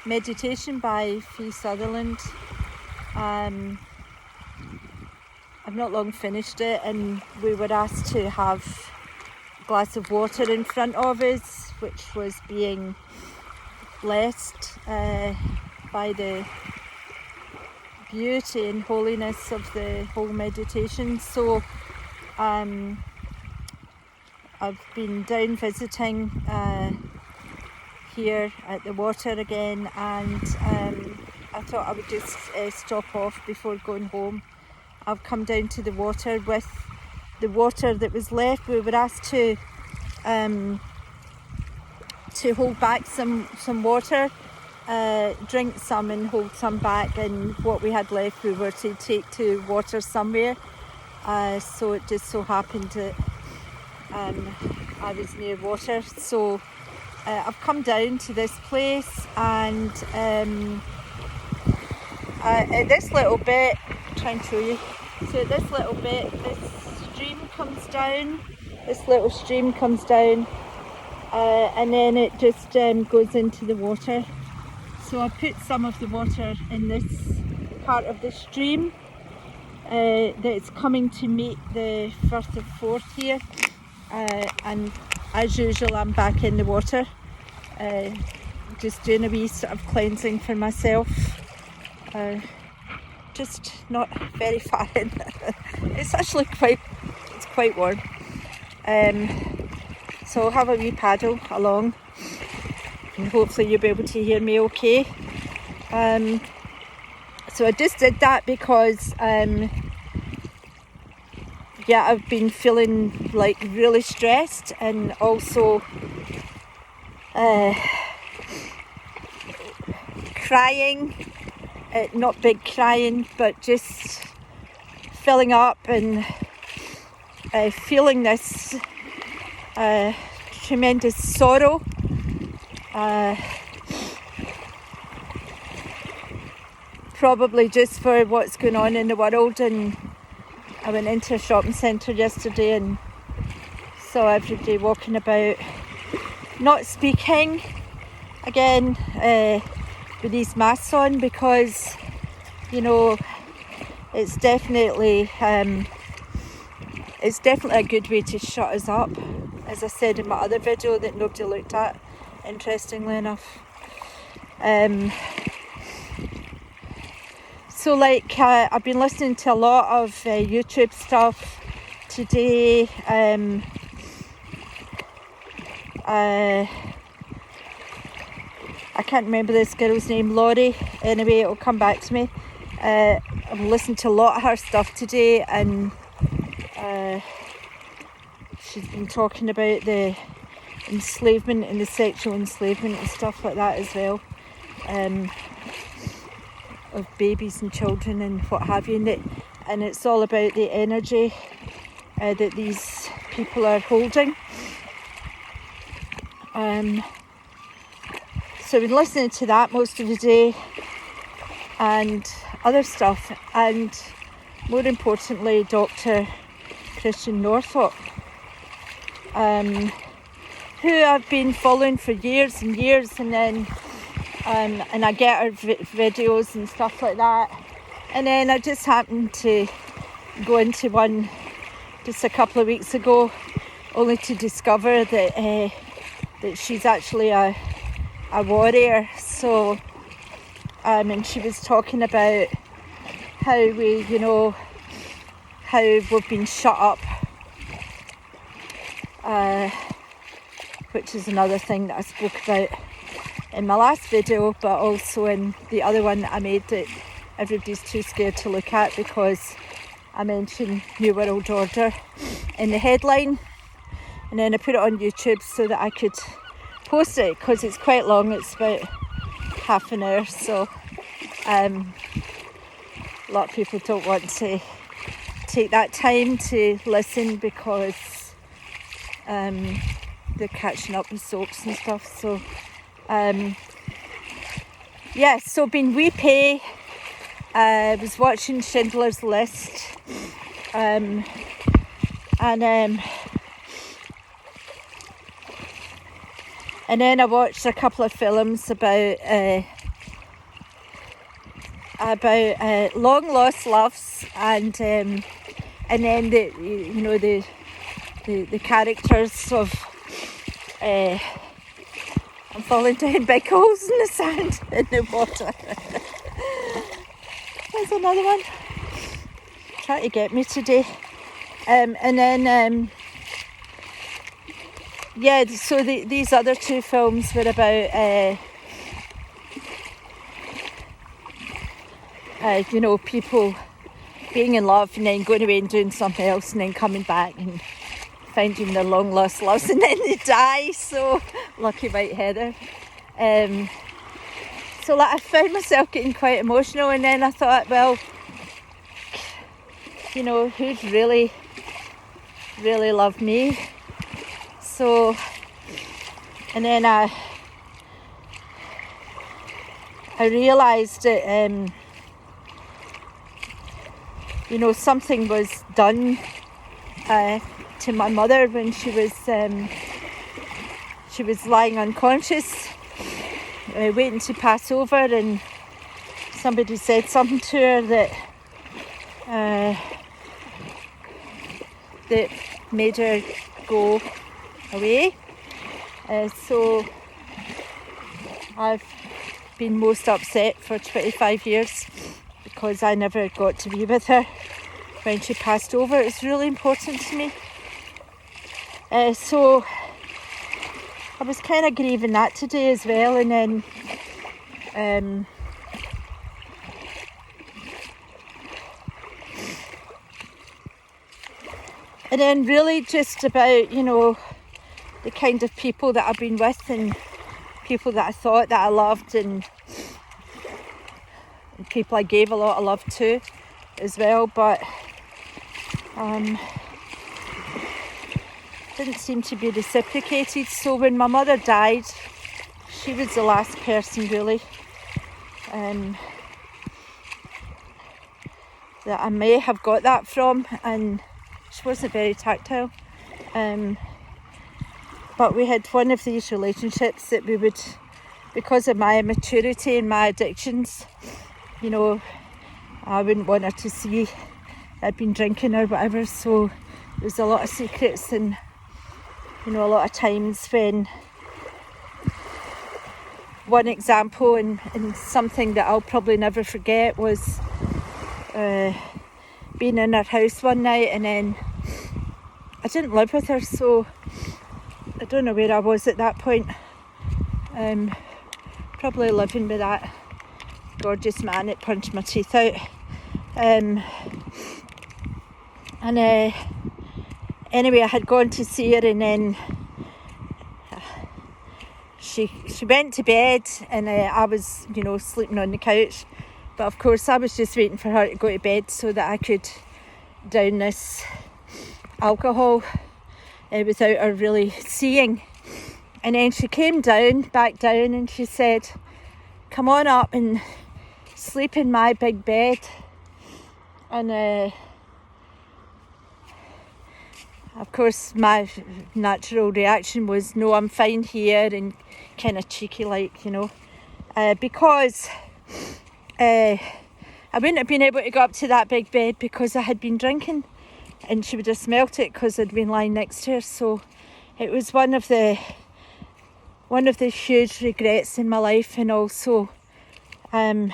meditation by Fee Sutherland. I've not long finished it, and we were asked to have a glass of water in front of us, which was being blessed by the beauty and holiness of the whole meditation. So I've been down visiting here at the water again, and I thought I would just stop off before going home. I've come down to the water with the water that was left. We were asked to hold back some water, drink some and hold some back, and what we had left we were to take to water somewhere. So it just so happened that I was near water, so I've come down to this place, and at this little bit, I'll try and show you. So at this little bit, this stream comes down, this little stream comes down, and then it just goes into the water. So I put some of the water in this part of the stream that's coming to meet the Firth of Forth here, and as usual I'm back in the water, just doing a wee sort of cleansing for myself, just not very far in. It's actually quite warm, so I'll have a wee paddle along and hopefully you'll be able to hear me okay. So I just did that because I've been feeling like really stressed, and also crying, not big crying, but just filling up and feeling this tremendous sorrow. Probably just for what's going on in the world. And I went into a shopping centre yesterday and saw everybody walking about not speaking again with these masks on, because it's definitely a good way to shut us up, as I said in my other video that nobody looked at, interestingly enough. So I've been listening to a lot of YouTube stuff today. I can't remember this girl's name, Laurie. Anyway, it'll come back to me. I've listened to a lot of her stuff today, and she's been talking about the enslavement and the sexual enslavement and stuff like that as well, of babies and children and what have you, and it's all about the energy that these people are holding. So I've been listening to that most of the day, and other stuff, and more importantly Dr. Christiane Northrup, who I've been following for years and years, and then and I get her videos and stuff like that, and then I just happened to go into one just a couple of weeks ago, only to discover that she's actually a warrior. So and she was talking about how we've been shut up, which is another thing that I spoke about in my last video, but also in the other one that I made that everybody's too scared to look at, because I mentioned New World Order in the headline, and then I put it on YouTube so that I could post it, because it's quite long. It's about half an hour, so a lot of people don't want to take that time to listen, because they're catching up with soaps and stuff. So so been weepy. I was watching Schindler's List, and And then I watched a couple of films about long lost loves, and then the characters of I'm falling down big holes in the sand in the water. There's another one trying to get me today. So these other two films were about people being in love and then going away and doing something else and then coming back and finding their long lost loves, and then they die. So lucky White Heather. So I found myself getting quite emotional, and then I thought, well, who'd really love me? So, and then I realised that something was done to my mother when she was lying unconscious, waiting to pass over, and somebody said something to her that made her go away. So I've been most upset for 25 years because I never got to be with her when she passed over. It's really important to me. So I was kind of grieving that today as well, and then really just about the kind of people that I've been with and people that I thought that I loved, and people I gave a lot of love to as well, but didn't seem to be reciprocated. So when my mother died, she was the last person really that I may have got that from, and she wasn't very tactile. But we had one of these relationships that we would, because of my immaturity and my addictions, I wouldn't want her to see I'd been drinking or whatever, so there was a lot of secrets, and a lot of times when one example and something that I'll probably never forget was being in her house one night, and then I didn't live with her, so I don't know where I was at that point. Probably living with that gorgeous man that punched my teeth out. Anyway, I had gone to see her, and then she went to bed, and I was, sleeping on the couch. But of course, I was just waiting for her to go to bed so that I could down this alcohol without her really seeing. And then she came back down, and she said, "Come on up and sleep in my big bed." And of course, my natural reaction was, "No, I'm fine here," and kind of cheeky like, because I wouldn't have been able to go up to that big bed because I had been drinking, and she would have smelt it because I'd been lying next to her. So it was one of the huge regrets in my life, and also one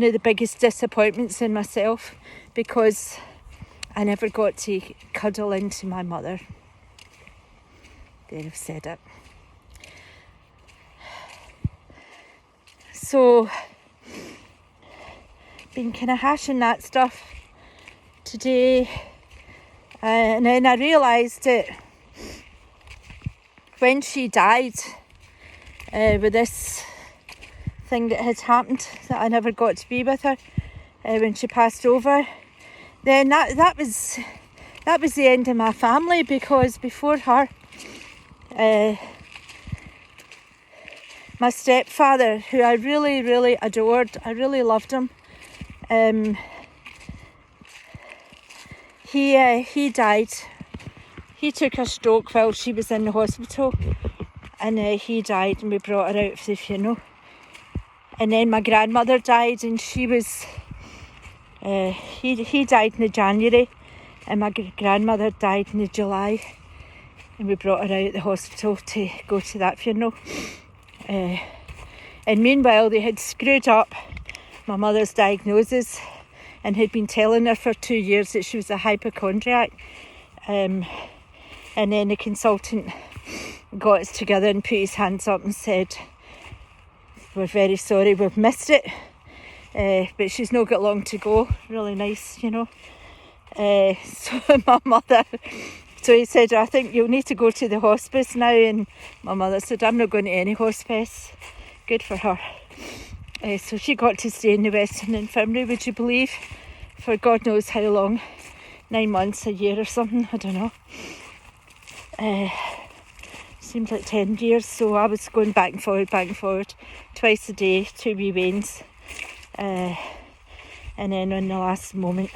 of the biggest disappointments in myself, because I never got to cuddle into my mother. There, I've said it. So, been kind of hashing that stuff today, and then I realised that when she died, with this thing that had happened, that I never got to be with her when she passed over, then that was the end of my family, because before her, my stepfather, who I really, really adored, I really loved him, he died. he took a stroke while she was in the hospital, and he died, and we brought her out for the funeral. And then my grandmother died, and she was he died in the January, and my grandmother died in the July, and we brought her out of the hospital to go to that funeral. And meanwhile, they had screwed up my mother's diagnosis and had been telling her for 2 years that she was a hypochondriac. And then the consultant got us together and put his hands up and said, "We're very sorry, we've missed it. But she's not got long to go." Really nice, you know. So my mother, so he said, "I think you'll need to go to the hospice now." And my mother said, "I'm not going to any hospice." Good for her. So she got to stay in the Western Infirmary, would you believe, for God knows how long, 9 months, a year or something, I don't know. Seemed like 10 years, so I was going back and forward, twice a day, 2 wee wains. And then in the last moment,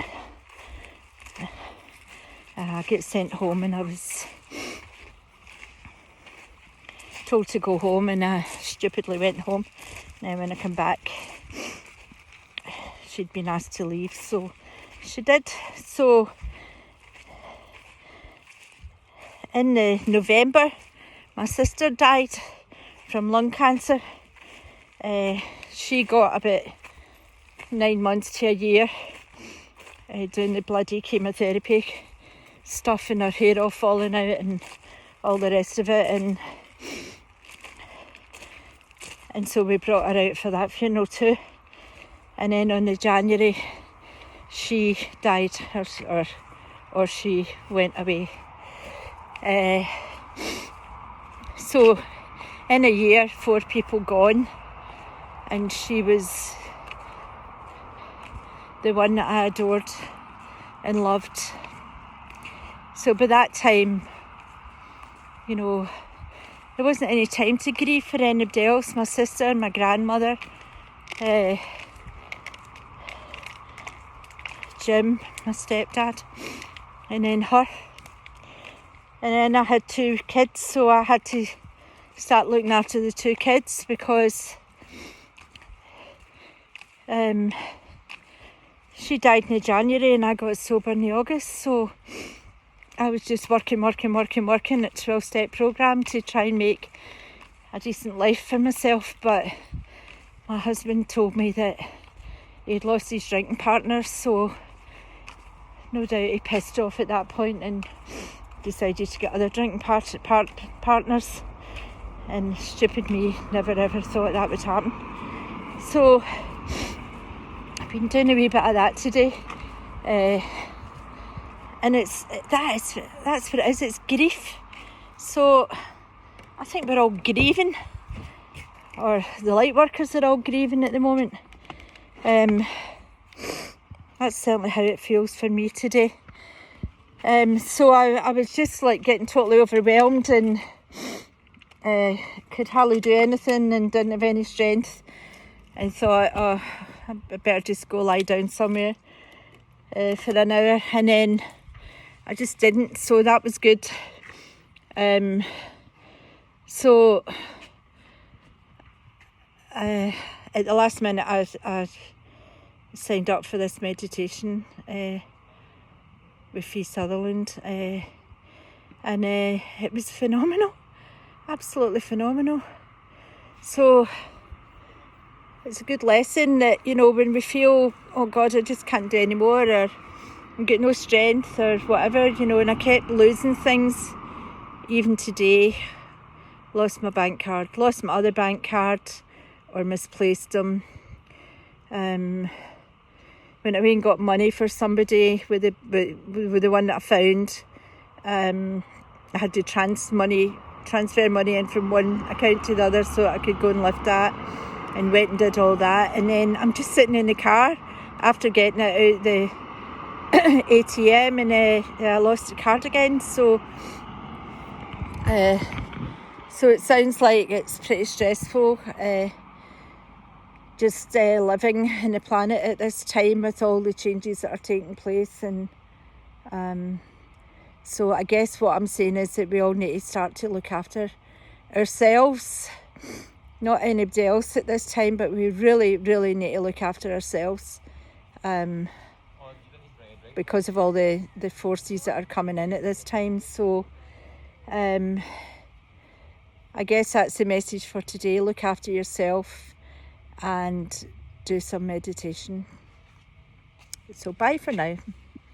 I get sent home, and I was told to go home, and I stupidly went home. And then when I come back, she'd been asked to leave, so she did. So in November, my sister died from lung cancer. She got about 9 months to a year doing the bloody chemotherapy stuff, and her hair all falling out and all the rest of it, and so we brought her out for that funeral too. And then on the January, she died, or she went away. So in a year, 4 people gone, and she was the one that I adored and loved. So by that time, you know, there wasn't any time to grieve for anybody else. My sister, my grandmother, Jim, my stepdad, and then her. And then I had 2 kids, so I had to start looking after the 2 kids, because she died in January and I got sober in August, so I was just working at 12-step programme to try and make a decent life for myself. But my husband told me that he'd lost his drinking partner, so no doubt he pissed off at that point and decided to get other drinking partners. And stupid me never ever thought that would happen. So I've been doing a wee bit of that today. And that's what it is, it's grief. So I think we're all grieving, or the light workers are all grieving at the moment. That's certainly how it feels for me today. So I was just like getting totally overwhelmed, and could hardly do anything and didn't have any strength, and thought, oh, I better just go lie down somewhere for an hour, and then I just didn't, so that was good. So at the last minute I signed up for this meditation with Fee Sutherland, and it was phenomenal, absolutely phenomenal. So it's a good lesson that, you know, when we feel, oh God, I just can't do any more, or I'm getting no strength or whatever, you know, and I kept losing things. Even today, lost my bank card, lost my other bank card, or misplaced them. Went away and got money for somebody with the one that I found. I had to transfer money in from one account to the other so I could go and lift that, and went and did all that. And then I'm just sitting in the car after getting it out the ATM, and I lost the card again. So it sounds like it's pretty stressful, just living in the planet at this time with all the changes that are taking place. And So I guess what I'm saying is that we all need to start to look after ourselves, not anybody else at this time, but we really, really need to look after ourselves because of all the forces that are coming in at this time. So I guess that's the message for today. Look after yourself and do some meditation. So bye for now.